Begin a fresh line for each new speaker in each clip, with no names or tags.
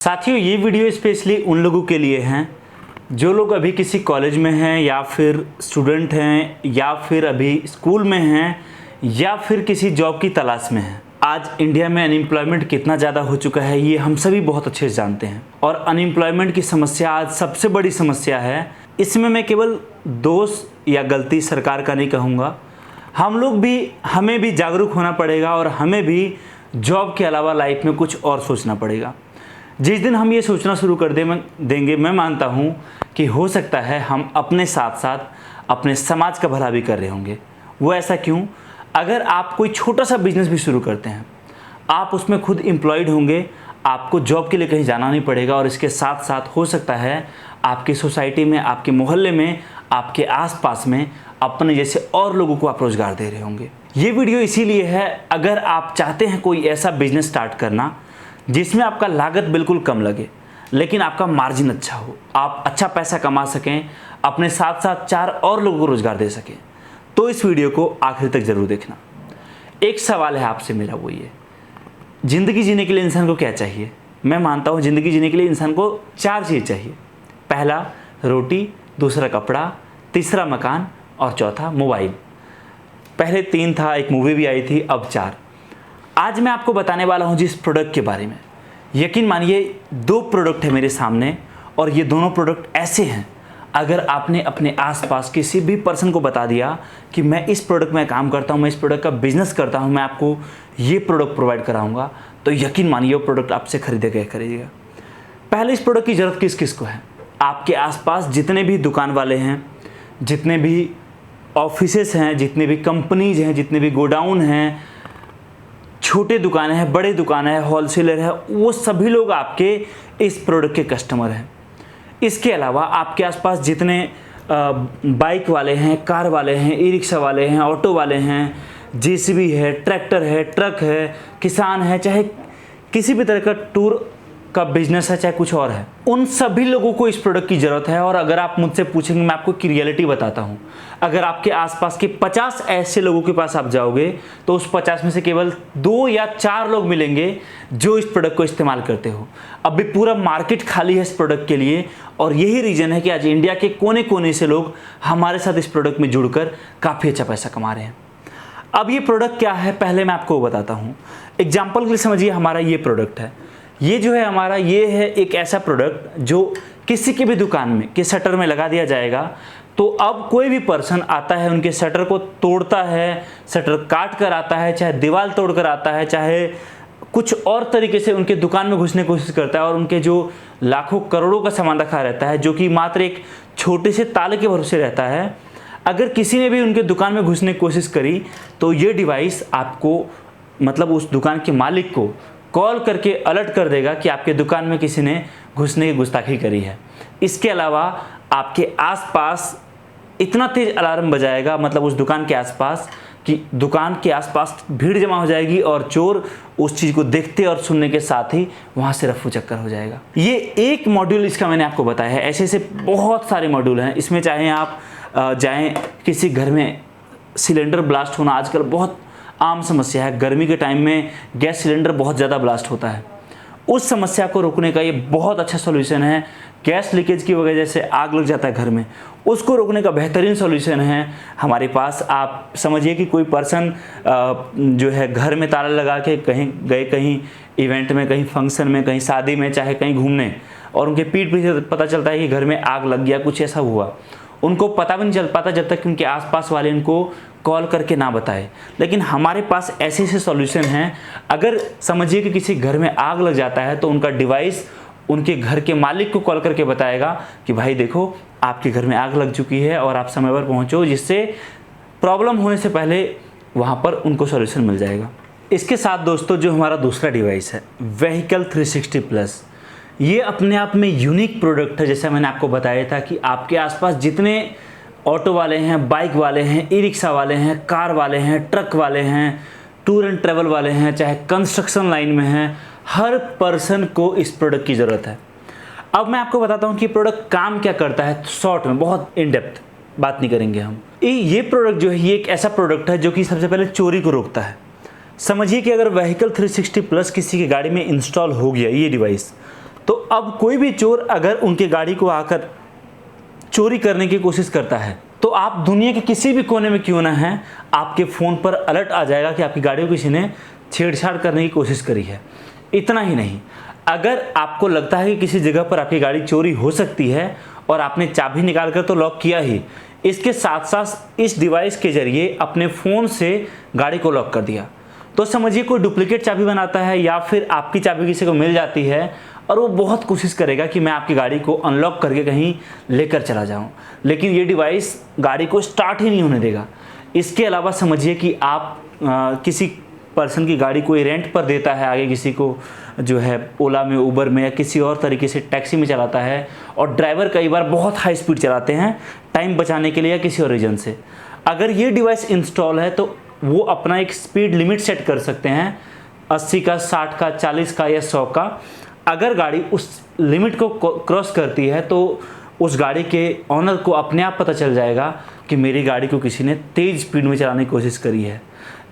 साथियों, ये video specially उन लोगों के लिए हैं जो लोग अभी किसी कॉलेज में हैं या फिर स्टूडेंट हैं या फिर अभी स्कूल में हैं या फिर किसी जॉब की तलाश में हैं। आज इंडिया में अनएम्प्लॉयमेंट कितना ज़्यादा हो चुका है ये हम सभी बहुत अच्छे से जानते हैं और अनएम्प्लॉयमेंट की समस्या आज सबसे बड़ी समस्या है। इसमें मैं केवल दोष या गलती सरकार का नहीं कहूँगा, हमें भी जागरूक होना पड़ेगा और हमें भी जॉब के अलावा लाइफ में कुछ और सोचना पड़ेगा। जिस दिन हम ये सोचना शुरू कर देंगे, मैं मानता हूँ कि हो सकता है हम अपने साथ साथ अपने समाज का भला भी कर रहे होंगे। वो ऐसा क्यों? अगर आप कोई छोटा सा बिजनेस भी शुरू करते हैं, आप उसमें खुद एम्प्लॉयड होंगे, आपको जॉब के लिए कहीं जाना नहीं पड़ेगा और इसके साथ साथ हो सकता है आपकी सोसाइटी में, आपके मोहल्ले में, आपके आसपास में अपने जैसे और लोगों को आप रोज़गार दे रहे होंगे। ये वीडियो इसीलिए है, अगर आप चाहते हैं कोई ऐसा बिजनेस स्टार्ट करना जिसमें आपका लागत बिल्कुल कम लगे लेकिन आपका मार्जिन अच्छा हो, आप अच्छा पैसा कमा सकें, अपने साथ साथ 4 और लोगों को रोज़गार दे सकें, तो इस वीडियो को आखिर तक ज़रूर देखना। एक सवाल है आपसे मेरा, वो ये, ज़िंदगी जीने के लिए इंसान को क्या चाहिए? मैं मानता हूँ ज़िंदगी जीने के लिए इंसान को 4 चीज़ चाहिए। पहला रोटी, दूसरा कपड़ा, तीसरा मकान और चौथा मोबाइल। पहले 3 था, एक मूवी भी आई थी, अब 4। आज मैं आपको बताने वाला हूं जिस प्रोडक्ट के बारे में, यकीन मानिए 2 प्रोडक्ट है मेरे सामने और ये दोनों प्रोडक्ट ऐसे हैं, अगर आपने अपने आसपास किसी भी पर्सन को बता दिया कि मैं इस प्रोडक्ट में काम करता हूं, मैं इस प्रोडक्ट का बिजनेस करता हूं, मैं आपको ये प्रोडक्ट प्रोवाइड कराऊंगा, तो यकीन मानिए वो प्रोडक्ट आपसे खरीदेगा। पहले इस प्रोडक्ट की ज़रूरत किस किस को है? आपके आसपास जितने भी दुकान वाले हैं, जितने भी ऑफिसेस हैं, जितने भी कंपनीज हैं, जितने भी गोडाउन हैं, छोटे दुकानें हैं, बड़े दुकानें हैं, होलसेलर है, वो सभी लोग आपके इस प्रोडक्ट के कस्टमर हैं। इसके अलावा आपके आसपास जितने बाइक वाले हैं, कार वाले हैं, ई रिक्शा वाले हैं, ऑटो वाले हैं, जेसीबी है, ट्रैक्टर है, ट्रक है, किसान है, चाहे किसी भी तरह का टूर का बिजनेस है, चाहे कुछ और है, उन सभी लोगों को इस प्रोडक्ट की ज़रूरत है। और अगर आप मुझसे पूछेंगे, मैं आपको की रियलिटी बताता हूँ, अगर आपके आसपास के 50 ऐसे लोगों के पास आप जाओगे तो उस 50 में से केवल 2 या 4 लोग मिलेंगे जो इस प्रोडक्ट को इस्तेमाल करते हो। अभी पूरा मार्केट खाली है इस प्रोडक्ट के लिए और यही रीज़न है कि आज इंडिया के कोने कोने से लोग हमारे साथ इस प्रोडक्ट में जुड़कर काफ़ी अच्छा पैसा कमा रहे हैं। अब ये प्रोडक्ट क्या है, पहले मैं आपको बताता हूँ। एग्जाम्पल के लिए समझिए, हमारा ये प्रोडक्ट है, ये जो है हमारा, ये है एक ऐसा प्रोडक्ट जो किसी की भी दुकान में के शटर में लगा दिया जाएगा, तो अब कोई भी पर्सन आता है, उनके शटर को तोड़ता है, शटर काट कर आता है, चाहे दीवार तोड़ कर आता है, चाहे कुछ और तरीके से उनके दुकान में घुसने की कोशिश करता है और उनके जो लाखों करोड़ों का सामान रखा रहता है, जो कि मात्र एक छोटे से ताले के भरोसे रहता है, अगर किसी ने भी उनके दुकान में घुसने की कोशिश करी तो ये डिवाइस आपको, मतलब उस दुकान के मालिक को कॉल करके अलर्ट कर देगा कि आपके दुकान में किसी ने घुसने की गुस्ताखी करी है। इसके अलावा आपके आसपास इतना तेज अलार्म बजाएगा, मतलब उस दुकान के आसपास, कि दुकान के आसपास भीड़ जमा हो जाएगी और चोर उस चीज़ को देखते और सुनने के साथ ही वहाँ से रफू चक्कर हो जाएगा। ये एक मॉड्यूल इसका मैंने आपको बताया है, ऐसे ऐसे बहुत सारे मॉड्यूल हैं। इसमें चाहे आप जाएँ, किसी घर में सिलेंडर ब्लास्ट होना आजकल बहुत आम समस्या है, गर्मी के टाइम में गैस सिलेंडर बहुत ज़्यादा ब्लास्ट होता है, उस समस्या को रोकने का ये बहुत अच्छा सॉल्यूशन है। गैस लीकेज की वजह से आग लग जाता है घर में, उसको रोकने का बेहतरीन सॉल्यूशन है हमारे पास। आप समझिए कि कोई पर्सन जो है घर में ताला लगा के कहीं इवेंट में, कहीं फंक्शन में, कहीं शादी में, चाहे कहीं घूमने, और उनके पीठ पीछे पता चलता है कि घर में आग लग गया, कुछ ऐसा हुआ, उनको पता भी नहीं चल पाता जब तक कि उनके आसपास वाले उनको कॉल करके ना बताए। लेकिन हमारे पास ऐसे ऐसे सॉल्यूशन हैं, अगर समझिए कि किसी घर में आग लग जाता है तो उनका डिवाइस उनके घर के मालिक को कॉल करके बताएगा कि भाई देखो, आपके घर में आग लग चुकी है और आप समय पर पहुंचो, जिससे प्रॉब्लम होने से पहले वहां पर उनको सॉल्यूशन मिल जाएगा। इसके साथ दोस्तों, जो हमारा दूसरा डिवाइस है, व्हीकल 360 प्लस, ये अपने आप में यूनिक प्रोडक्ट है। जैसे मैंने आपको बताया था कि आपके आसपास जितने ऑटो वाले हैं, बाइक वाले हैं, ई रिक्शा वाले हैं, कार वाले हैं, ट्रक वाले हैं, टूर एंड ट्रैवल वाले हैं, चाहे कंस्ट्रक्शन लाइन में हैं, हर पर्सन को इस प्रोडक्ट की ज़रूरत है। अब मैं आपको बताता हूँ कि प्रोडक्ट काम क्या करता है, शॉर्ट में, बहुत इन डेप्थ बात नहीं करेंगे हम। ये प्रोडक्ट जो है, ये एक ऐसा प्रोडक्ट है जो कि सबसे पहले चोरी को रोकता है। समझिए कि अगर व्हीकल 360 प्लस किसी की गाड़ी में इंस्टॉल हो गया ये डिवाइस, तो अब कोई भी चोर अगर उनके गाड़ी को आकर चोरी करने की कोशिश करता है तो आप दुनिया के किसी भी कोने में क्यों ना हैं, आपके फ़ोन पर अलर्ट आ जाएगा कि आपकी गाड़ी को किसी ने छेड़छाड़ करने की कोशिश करी है। इतना ही नहीं, अगर आपको लगता है कि किसी जगह पर आपकी गाड़ी चोरी हो सकती है और आपने चाबी निकाल कर तो लॉक किया ही, इसके साथ साथ इस डिवाइस के ज़रिए अपने फ़ोन से गाड़ी को लॉक कर दिया, तो समझिए कोई डुप्लीकेट चाबी बनाता है या फिर आपकी चाबी किसी को मिल जाती है और वो बहुत कोशिश करेगा कि मैं आपकी गाड़ी को अनलॉक करके कहीं लेकर चला जाऊं, लेकिन ये डिवाइस गाड़ी को स्टार्ट ही नहीं होने देगा। इसके अलावा समझिए कि आप किसी पर्सन की गाड़ी कोई रेंट पर देता है, आगे किसी को जो है ओला में, उबर में या किसी और तरीके से टैक्सी में चलाता है, और ड्राइवर कई बार बहुत हाई स्पीड चलाते हैं टाइम बचाने के लिए या किसी और रीज़न से। अगर ये डिवाइस इंस्टॉल है तो वो अपना एक स्पीड लिमिट सेट कर सकते हैं, 80 का, 60 का, 40 का या 100 का। अगर गाड़ी उस लिमिट को क्रॉस करती है तो उस गाड़ी के ऑनर को अपने आप पता चल जाएगा कि मेरी गाड़ी को किसी ने तेज़ स्पीड में चलाने की कोशिश करी है।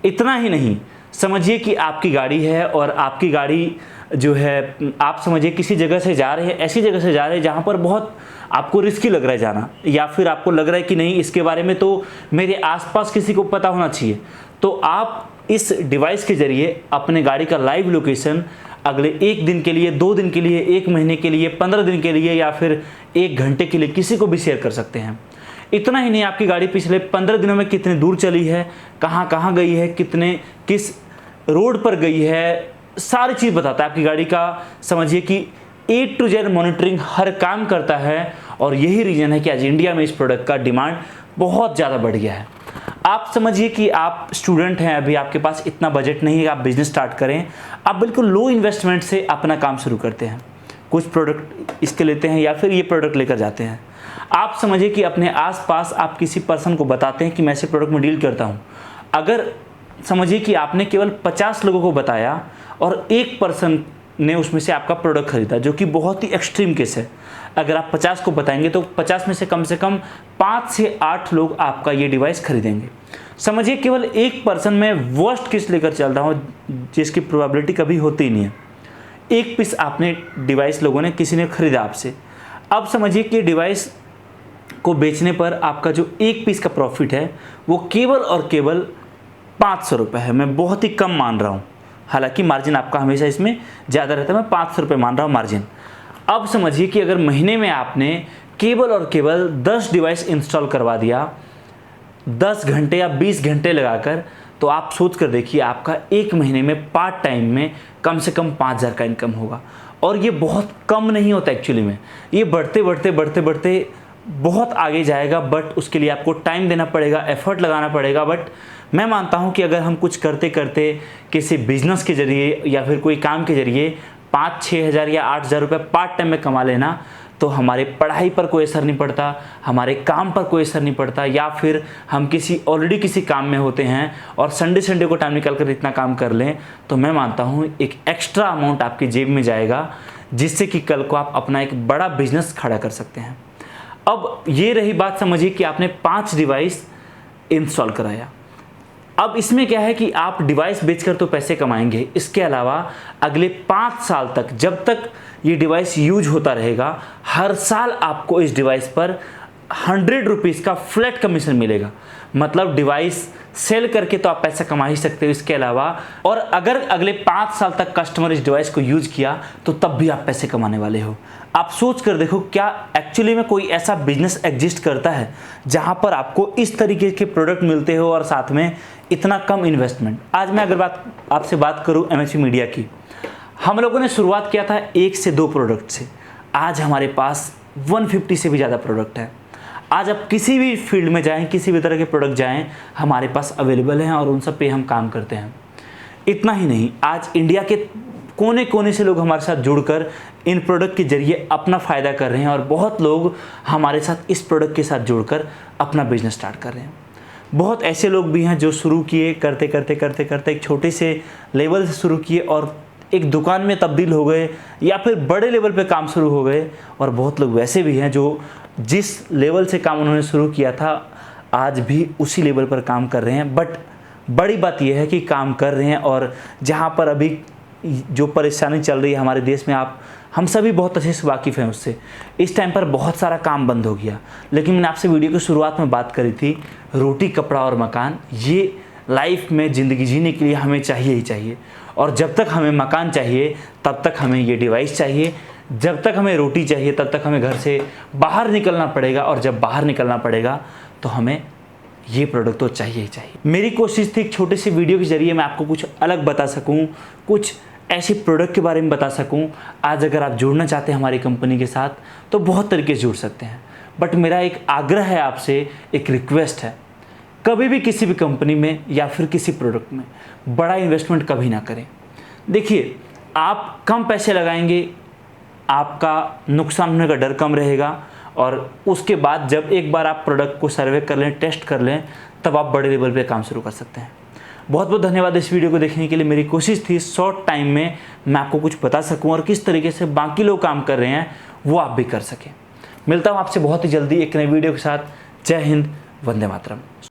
इतना ही नहीं, समझिए कि आपकी गाड़ी है और आपकी गाड़ी जो है, आप समझिए किसी जगह से जा रहे हैं, ऐसी जगह से जा रहे हैं जहाँ पर बहुत आपको रिस्की लग रहा है जाना, या फिर आपको लग रहा है कि नहीं इसके बारे में तो मेरे आसपास किसी को पता होना चाहिए, तो आप इस डिवाइस के ज़रिए अपने गाड़ी का लाइव लोकेशन अगले 1 दिन के लिए, 2 दिन के लिए, 1 महीने के लिए, 15 दिन के लिए या फिर 1 घंटे के लिए किसी को भी शेयर कर सकते हैं। इतना ही नहीं, आपकी गाड़ी पिछले 15 दिनों में कितनी दूर चली है, कहाँ कहाँ गई है, किस रोड पर गई है, सारी चीज़ बताता है आपकी गाड़ी का। समझिए कि A to Z मॉनिटरिंग हर काम करता है, और यही रीज़न है कि आज इंडिया में इस प्रोडक्ट का डिमांड बहुत ज़्यादा बढ़ गया है। आप समझिए कि आप स्टूडेंट हैं, अभी आपके पास इतना बजट नहीं है आप बिजनेस स्टार्ट करें, आप बिल्कुल लो इन्वेस्टमेंट से अपना काम शुरू करते हैं, कुछ प्रोडक्ट इसके लेते हैं या फिर ये प्रोडक्ट लेकर जाते हैं। आप समझिए कि अपने आसपास आप किसी पर्सन को बताते हैं कि मैं ऐसे प्रोडक्ट में डील करता हूँ। अगर समझिए कि आपने केवल 50 लोगों को बताया और 1 पर्सन ने उसमें से आपका प्रोडक्ट खरीदा, जो कि बहुत ही एक्सट्रीम केस है। अगर आप 50 को बताएंगे तो 50 में से कम 5 से 8 लोग आपका ये डिवाइस खरीदेंगे। समझिए केवल 1 पर्सन में वर्स्ट केस लेकर चल रहा हूँ, जिसकी प्रोबेबिलिटी कभी होती ही नहीं है। 1 पीस आपने डिवाइस लोगों ने, किसी ने खरीदा आपसे। अब समझिए कि डिवाइस को बेचने पर आपका जो 1 पीस का प्रॉफिट है वो केवल और केवल 500 रुपये है। मैं बहुत ही कम मान रहा हूँ, हालांकि मार्जिन आपका हमेशा इसमें ज़्यादा रहता है, मैं 500 रुपये मान रहा हूँ मार्जिन। अब समझिए कि अगर महीने में आपने केवल और केवल 10 डिवाइस इंस्टॉल करवा दिया, 10 घंटे या 20 घंटे लगाकर, तो आप सोच कर देखिए आपका 1 महीने में पार्ट टाइम में कम से कम 5000 का इनकम होगा। और ये बहुत कम नहीं होता एक्चुअली में, ये बढ़ते बढ़ते बढ़ते बढ़ते बहुत आगे जाएगा, बट उसके लिए आपको टाइम देना पड़ेगा, एफर्ट लगाना पड़ेगा। बट मैं मानता हूँ कि अगर हम कुछ करते करते किसी बिजनेस के ज़रिए या फिर कोई काम के ज़रिए 5-6 हज़ार या 8 हज़ार रुपये पार्ट टाइम में कमा लेना, तो हमारे पढ़ाई पर कोई असर नहीं पड़ता, हमारे काम पर कोई असर नहीं पड़ता, या फिर हम ऑलरेडी किसी काम में होते हैं और संडे को टाइम निकाल कर इतना काम कर लें, तो मैं मानता हूँ एक एक्स्ट्रा अमाउंट आपकी जेब में जाएगा, जिससे कि कल को आप अपना एक बड़ा बिजनेस खड़ा कर सकते हैं। अब ये रही बात, समझिए कि आपने 5 डिवाइस इंस्टॉल कराया। अब इसमें क्या है कि आप डिवाइस बेचकर तो पैसे कमाएंगे, इसके अलावा अगले 5 साल तक, जब तक ये डिवाइस यूज होता रहेगा, हर साल आपको इस डिवाइस पर 100 रुपीज़ का फ्लैट कमीशन मिलेगा। मतलब डिवाइस सेल करके तो आप पैसा कमा ही सकते हो इसके अलावा, और अगर अगले 5 साल तक कस्टमर इस डिवाइस को यूज किया तो तब भी आप पैसे कमाने वाले हो। आप सोच कर देखो, क्या एक्चुअली में कोई ऐसा बिजनेस एग्जिस्ट करता है जहां पर आपको इस तरीके के प्रोडक्ट मिलते हो और साथ में इतना कम इन्वेस्टमेंट। आज मैं अगर आपसे बात करूं MHP मीडिया की, हम लोगों ने शुरुआत किया था 1 से 2 प्रोडक्ट से, आज हमारे पास 150 से भी ज़्यादा प्रोडक्ट है। आज आप किसी भी फील्ड में जाएं, किसी भी तरह के प्रोडक्ट जाएं, हमारे पास अवेलेबल हैं और उन सब पे हम काम करते हैं। इतना ही नहीं, आज इंडिया के कोने कोने से लोग हमारे साथ जुड़कर इन प्रोडक्ट के जरिए अपना फ़ायदा कर रहे हैं, और बहुत लोग हमारे साथ इस प्रोडक्ट के साथ जुड़कर अपना बिजनेस स्टार्ट कर रहे हैं। बहुत ऐसे लोग भी हैं जो शुरू किए, करते करते करते करते एक छोटे से लेवल से शुरू किए और एक दुकान में तब्दील हो गए, या फिर बड़े लेवल पे काम शुरू हो गए। और बहुत लोग वैसे भी हैं जो जिस लेवल से काम उन्होंने शुरू किया था आज भी उसी लेवल पर काम कर रहे हैं। बट बड़ी बात यह है कि काम कर रहे हैं, और जहाँ पर अभी जो परेशानी चल रही है हमारे देश में, आप हम सभी बहुत अच्छे से वाकिफ़ हैं उससे। इस टाइम पर बहुत सारा काम बंद हो गया, लेकिन मैंने आपसे वीडियो की शुरुआत में बात करी थी, रोटी, कपड़ा और मकान ये लाइफ में ज़िंदगी जीने के लिए हमें चाहिए ही चाहिए। और जब तक हमें मकान चाहिए तब तक हमें ये डिवाइस चाहिए, जब तक हमें रोटी चाहिए तब तक हमें घर से बाहर निकलना पड़ेगा, और जब बाहर निकलना पड़ेगा तो हमें ये प्रोडक्ट तो चाहिए ही चाहिए। मेरी कोशिश थी एक छोटे से वीडियो के जरिए मैं आपको कुछ अलग बता सकूं, कुछ ऐसे प्रोडक्ट के बारे में बता सकूं। आज अगर आप जुड़ना चाहते हैं हमारी कंपनी के साथ तो बहुत तरीके से जुड़ सकते हैं, बट मेरा एक आग्रह है आपसे, एक रिक्वेस्ट है, कभी भी किसी भी कंपनी में या फिर किसी प्रोडक्ट में बड़ा इन्वेस्टमेंट कभी ना करें। देखिए, आप कम पैसे लगाएंगे, आपका नुकसान होने का डर कम रहेगा, और उसके बाद जब एक बार आप प्रोडक्ट को सर्वे कर लें, टेस्ट कर लें, तब आप बड़े लेवल पे काम शुरू कर सकते हैं। बहुत बहुत धन्यवाद इस वीडियो को देखने के लिए। मेरी कोशिश थी शॉर्ट टाइम में मैं आपको कुछ बता सकूं और किस तरीके से बाकी लोग काम कर रहे हैं वो आप भी कर सकें। मिलता हूं आपसे बहुत ही जल्दी एक नए वीडियो के साथ। जय हिंद, वंदे मातरम।